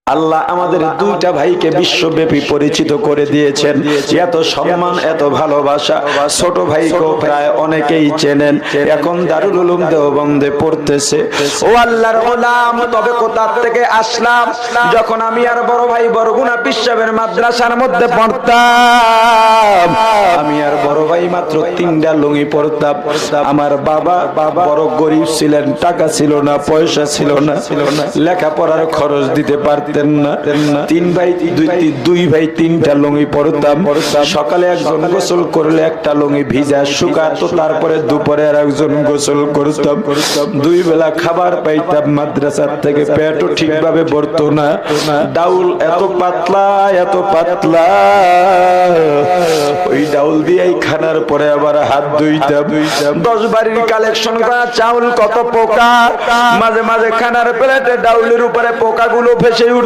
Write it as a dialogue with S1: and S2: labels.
S1: আল্লাহ আমাদের দুইটা ভাইকে বিশ্বব্যাপী পরিচিত করে দিয়েছেন। এত সম্মান, এত ভালোবাসা। ছোট ভাইকেও প্রায় অনেকেই চেনেন, এখন দারুল উলুম দেওবন্দে পড়তেছে। ও আল্লাহর গোলাম, তবে কোথা থেকে আসলাম? যখন আমি আর বড় ভাই বরগুনা পিসাবের মাদ্রাসার মধ্যে পড়তাম, আমি আর বড় ভাই মাত্র 3টা লুঙ্গি পড়তাম। আমার বাবা বড় গরিব ছিলেন, টাকা ছিল না, পয়সা ছিল না, লেখাপড়ার খরচ দিতে পারতেন না। দুই ভাই 3টা লুঙ্গি পরতাম। সকালে একজন গোসল করলে একটা লুঙ্গি ভিজা শুকাতো, তারপরে দুপুরে আর একজন গোসল করতাম। 2 বেলা খাবার পাইতাম মাদ্রাসার থেকে, পেটও ঠিকভাবে ভরতো না। ডাউল এত পাতলা, এত পাতলা, ওই ডাউল দিয়েই খানার পরে আবার হাত ধুইতাম। 10 বাড়ির কালেকশন করা চাউল, কত পোকা। মাঝে মাঝে খানার প্লেটে ডাউলের উপরে পোকাগুলো ভেসে উঠে।